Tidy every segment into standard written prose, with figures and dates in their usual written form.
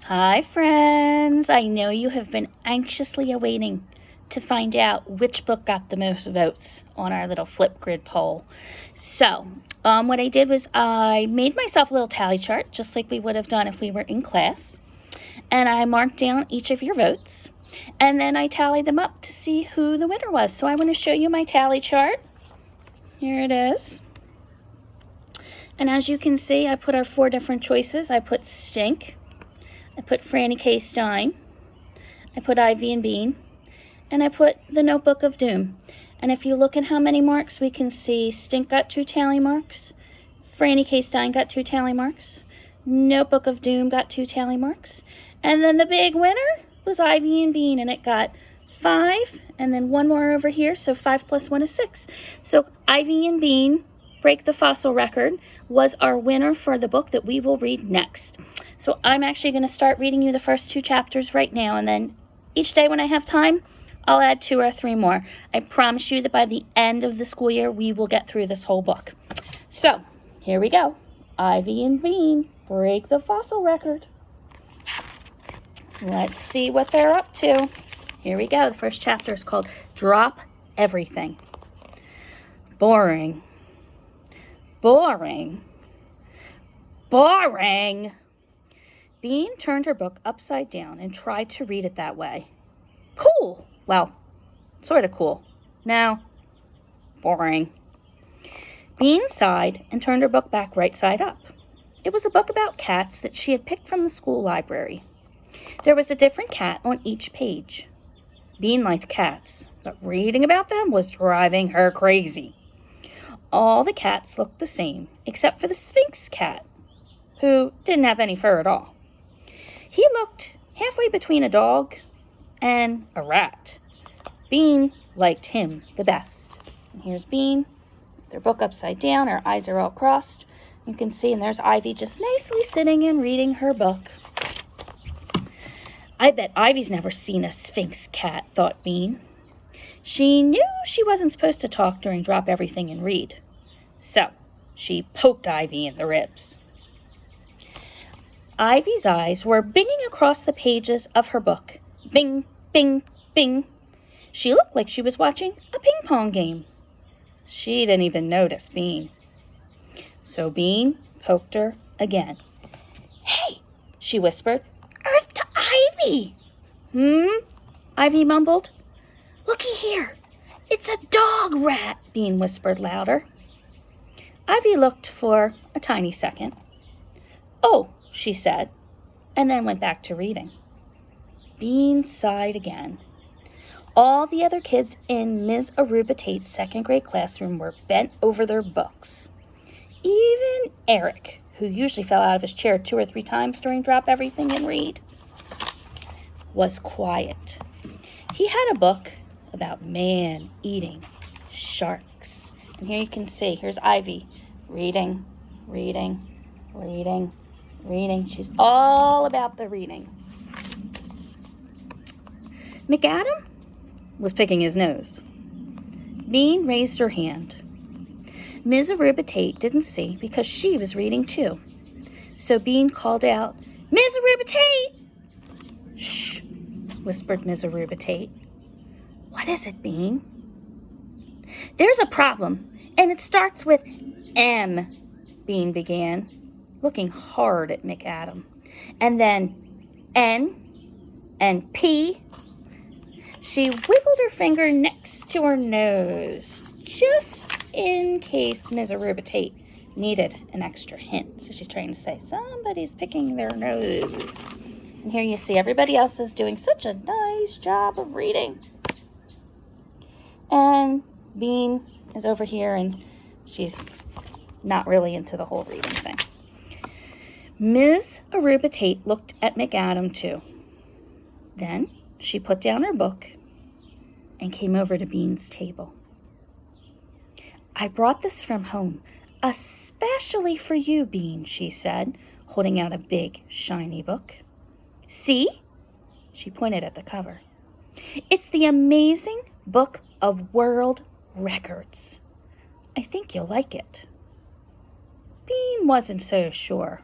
Hi, friends. I know you have been anxiously awaiting to find out which book got the most votes on our little Flipgrid poll. So, what I did was I made myself a little tally chart, just like we would have done if we were in class, and I marked down each of your votes, and then I tallied them up to see who the winner was. So I want to show you my tally chart. Here it is. And as you can see, I put our 4 different choices. I put Stink, I put Franny K. Stein, I put Ivy and Bean, and I put The Notebook of Doom. And if you look at how many marks, we can see Stink got 2 tally marks, Franny K. Stein got 2 tally marks, Notebook of Doom got 2 tally marks, and then the big winner was Ivy and Bean, and it got 5, and then 1 more over here, so 5 plus 1 is 6. So Ivy and Bean Break the Fossil Record was our winner for the book that we will read next. So I'm actually going to start reading you the first 2 chapters right now, and then each day when I have time, I'll add 2 or 3 more. I promise you that by the end of the school year, we will get through this whole book. So here we go. Ivy and Bean break the fossil record. Let's see what they're up to. Here we go. The first chapter is called Drop Everything. Boring. Boring. Boring. Bean turned her book upside down and tried to read it that way. Cool. Well, sort of cool. Now, boring. Bean sighed and turned her book back right side up. It was a book about cats that she had picked from the school library. There was a different cat on each page. Bean liked cats, but reading about them was driving her crazy. All the cats looked the same, except for the Sphinx cat, who didn't have any fur at all. He looked halfway between a dog and a rat. Bean liked him the best. And here's Bean, their book upside down, her eyes are all crossed. You can see, and there's Ivy just nicely sitting and reading her book. I bet Ivy's never seen a Sphinx cat, thought Bean. She knew she wasn't supposed to talk during Drop Everything and read. So she poked Ivy in the ribs. Ivy's eyes were binging across the pages of her book. Bing, bing, bing. She looked like she was watching a ping pong game. She didn't even notice Bean. So Bean poked her again. Hey, she whispered. Earth to Ivy. Ivy mumbled. Looky here. It's a dog rat, Bean whispered louder. Ivy looked for a tiny second. Oh, she said, and then went back to reading. Bean sighed again. All the other kids in Ms. Aruba Tate's second grade classroom were bent over their books. Even Eric, who usually fell out of his chair 2 or 3 times during Drop Everything and Read, was quiet. He had a book about man-eating sharks. And here you can see, here's Ivy reading, reading, reading, reading. She's all about the reading. McAdam was picking his nose. Bean raised her hand. Ms. Aruba Tate didn't see because she was reading too. So Bean called out, Ms. Aruba Tate! Shh, whispered Ms. Aruba Tate. What is it, Bean? There's a problem, and it starts with M, Bean began, looking hard at McAdam. And then N and P. She wiggled her finger next to her nose, just in case Ms. Aruba Tate needed an extra hint. So she's trying to say, somebody's picking their nose. And here you see everybody else is doing such a nice job of reading. And Bean is over here, and she's not really into the whole reading thing. Ms. Aruba Tate looked at McAdam too. Then she put down her book and came over to Bean's table. I brought this from home, especially for you, Bean, she said, holding out a big, shiny book. See? She pointed at the cover. It's the amazing Book of World Records. I think you'll like it. Bean wasn't so sure.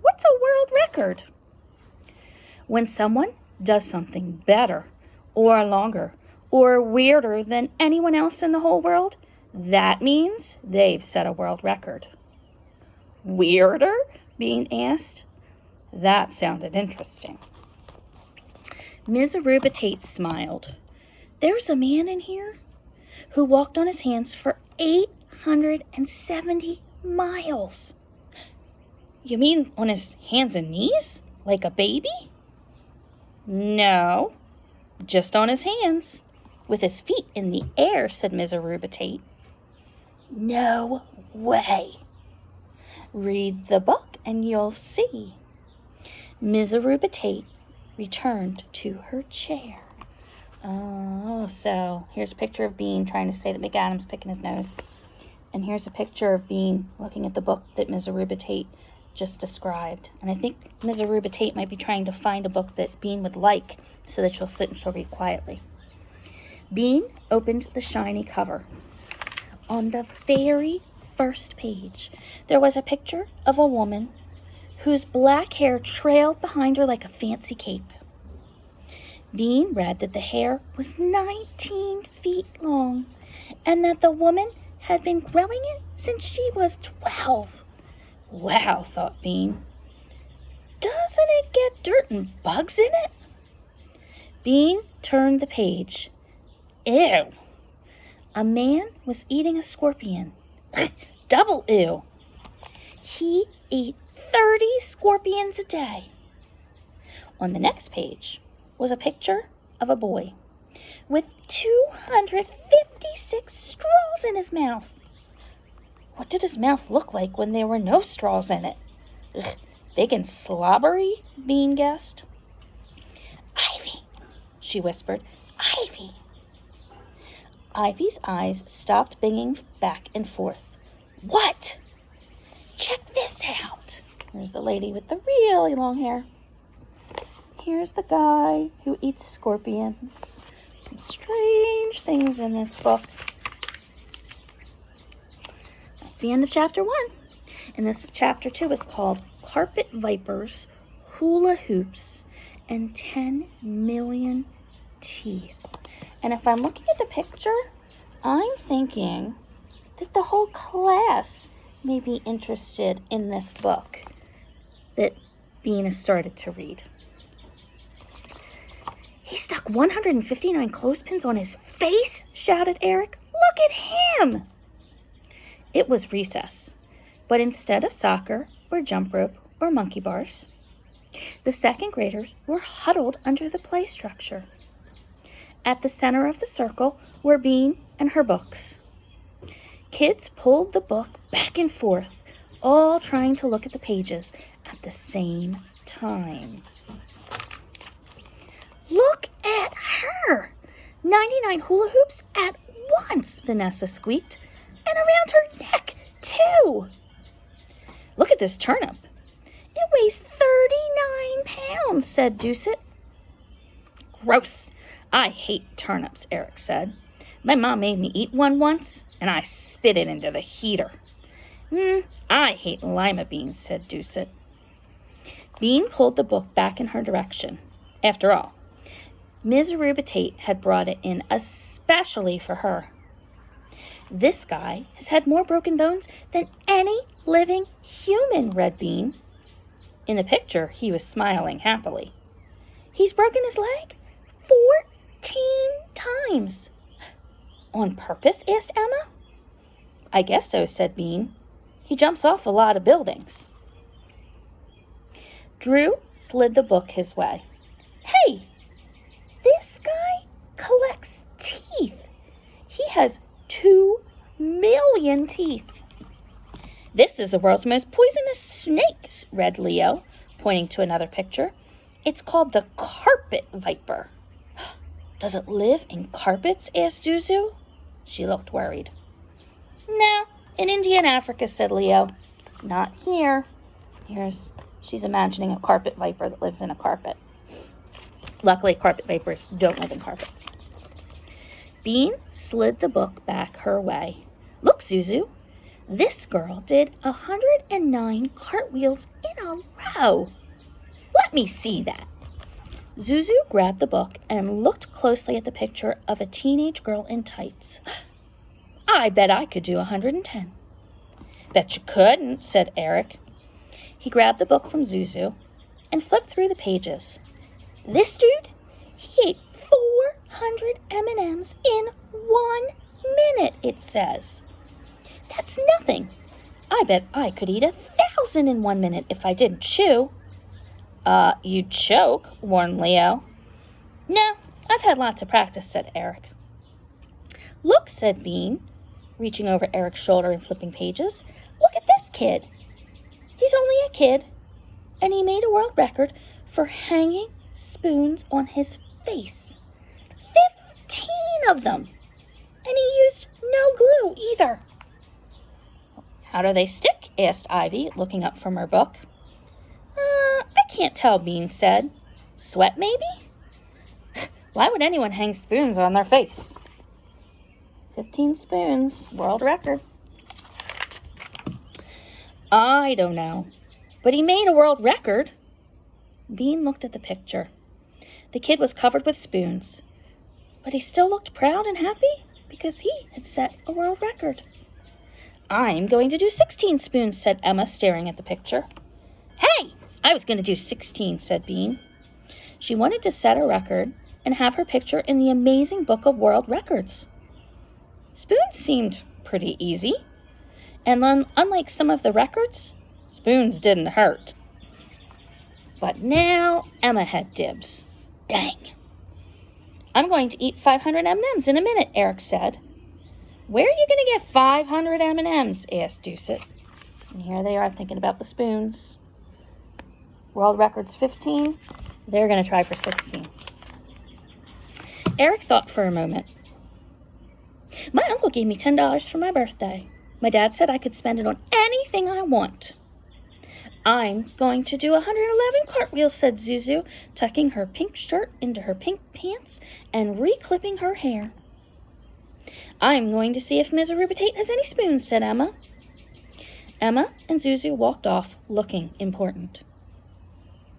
What's a world record? When someone does something better or longer or weirder than anyone else in the whole world, that means they've set a world record. Weirder? Bean asked. That sounded interesting. Ms. Aruba Tate smiled. There's a man in here who walked on his hands for 870 miles. You mean on his hands and knees? Like a baby? No, just on his hands. With his feet in the air, said Ms. Aruba Tate. No way. Read the book and you'll see. Ms. Aruba Tate returned to her chair. Oh, so here's a picture of Bean trying to say that McAdam's picking his nose. And here's a picture of Bean looking at the book that Ms. Aruba Tate just described. And I think Ms. Aruba Tate might be trying to find a book that Bean would like so that she'll sit and she'll read quietly. Bean opened the shiny cover. On the very first page, there was a picture of a woman whose black hair trailed behind her like a fancy cape. Bean read that the hair was 19 feet long and that the woman had been growing it since she was 12. Wow, thought Bean. Doesn't it get dirt and bugs in it? Bean turned the page. Ew. A man was eating a scorpion. Double ew. He ate 30 scorpions a day. On the next page was a picture of a boy with 256 straws in his mouth. What did his mouth look like when there were no straws in it? Ugh, big and slobbery, Bean guessed. Ivy, she whispered. Ivy. Ivy's eyes stopped binging back and forth. What? Check this out. Here's the lady with the really long hair. Here's the guy who eats scorpions. Some strange things in this book. That's the end of chapter 1. And this chapter 2 is called Carpet Vipers, Hula Hoops, and 10 Million Teeth. And if I'm looking at the picture, I'm thinking that the whole class may be interested in this book that Bean has started to read. He stuck 159 clothespins on his face, shouted Eric. Look at him! It was recess, but instead of soccer or jump rope or monkey bars, the second graders were huddled under the play structure. At the center of the circle were Bean and her books. Kids pulled the book back and forth, all trying to look at the pages at the same time. Look at her! 99 hula hoops at once, Vanessa squeaked. And around her neck, too. Look at this turnip. It weighs 39 pounds, said Doucet. Gross. I hate turnips, Eric said. My mom made me eat one once, and I spit it into the heater. I hate lima beans, said Doucet. Bean pulled the book back in her direction. After all, Ms. Aruba Tate had brought it in especially for her. This guy has had more broken bones than any living human, read Bean. In the picture, he was smiling happily. He's broken his leg 14 times. On purpose? Asked Emma. I guess so, said Bean. He jumps off a lot of buildings. Drew slid the book his way. Hey, this guy collects teeth. He has 2 million teeth. This is the world's most poisonous snake, read Leo, pointing to another picture. It's called the carpet viper. Does it live in carpets? Asked Zuzu. She looked worried. No, in India and Africa, said Leo. Not here. She's imagining a carpet viper that lives in a carpet. Luckily, carpet vipers don't live in carpets. Bean slid the book back her way. Look, Zuzu, this girl did 109 cartwheels in a row. Let me see that. Zuzu grabbed the book and looked closely at the picture of a teenage girl in tights. I bet I could do 110. Bet you couldn't, said Eric. He grabbed the book from Zuzu and flipped through the pages. This dude, he ate 400 M&Ms in 1 minute, it says. That's nothing. I bet I could eat 1,000 in 1 minute if I didn't chew. You'd choke, warned Leo. No, I've had lots of practice, said Eric. Look, said Bean, reaching over Eric's shoulder and flipping pages. Look at this kid. He's only a kid, and he made a world record for hanging spoons on his face. 15 of them. And he used no glue either. How do they stick? Asked Ivy, looking up from her book. I can't tell, Bean said. Sweat, maybe? Why would anyone hang spoons on their face? 15 spoons, world record. I don't know, but he made a world record. Bean looked at the picture. The kid was covered with spoons, but he still looked proud and happy because he had set a world record. I'm going to do 16 spoons, said Emma, staring at the picture. Hey, I was going to do 16, said Bean. She wanted to set a record and have her picture in the amazing book of world records. Spoons seemed pretty easy, and unlike some of the records, spoons didn't hurt. But now Emma had dibs. Dang. I'm going to eat 500 M&Ms in a minute, Eric said. Where are you going to get 500 M&Ms? Asked Doucet. And here they are thinking about the spoons. World record's 15. They're going to try for 16. Eric thought for a moment. My uncle gave me $10 for my birthday. My dad said I could spend it on anything I want. I'm going to do 111 cartwheels, said Zuzu, tucking her pink shirt into her pink pants and reclipping her hair. I'm going to see if Ms. Arubitate has any spoons, said Emma. Emma and Zuzu walked off, looking important.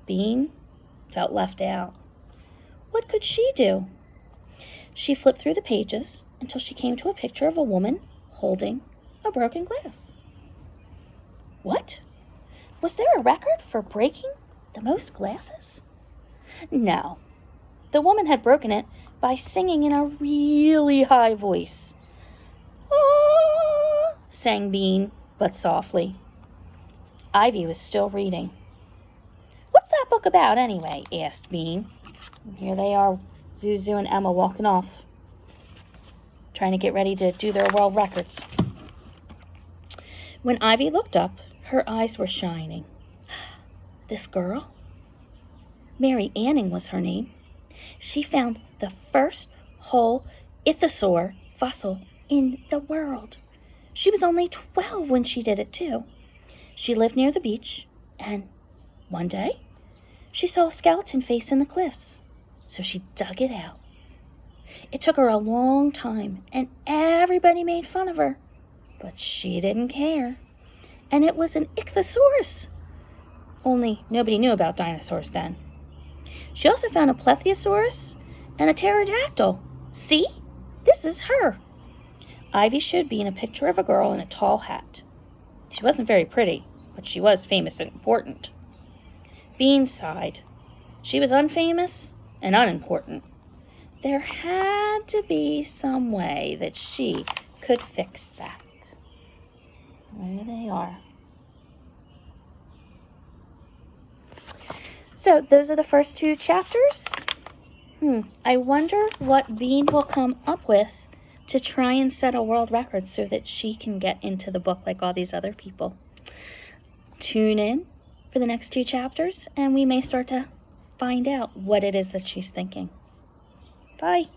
Bean felt left out. What could she do? She flipped through the pages until she came to a picture of a woman holding a broken glass. What? Was there a record for breaking the most glasses? No. The woman had broken it by singing in a really high voice. Ah, sang Bean, but softly. Ivy was still reading. What's that book about anyway? Asked Bean. And here they are, Zuzu and Emma walking off, trying to get ready to do their world records. When Ivy looked up, her eyes were shining. This girl? Mary Anning was her name. She found the first whole ichthyosaur fossil in the world. She was only 12 when she did it, too. She lived near the beach, and one day, she saw a skeleton face in the cliffs, so she dug it out. It took her a long time, and everybody made fun of her, but she didn't care. And it was an ichthyosaurus. Only nobody knew about dinosaurs then. She also found a plesiosaurus and a pterodactyl. See? This is her. Ivy showed Bean a picture of a girl in a tall hat. She wasn't very pretty, but she was famous and important. Bean sighed. She was unfamous and unimportant. There had to be some way that she could fix that. There they are. So those are the first 2 chapters. I wonder what Bean will come up with to try and set a world record so that she can get into the book like all these other people. Tune in for the next 2 chapters, and we may start to find out what it is that she's thinking. Bye.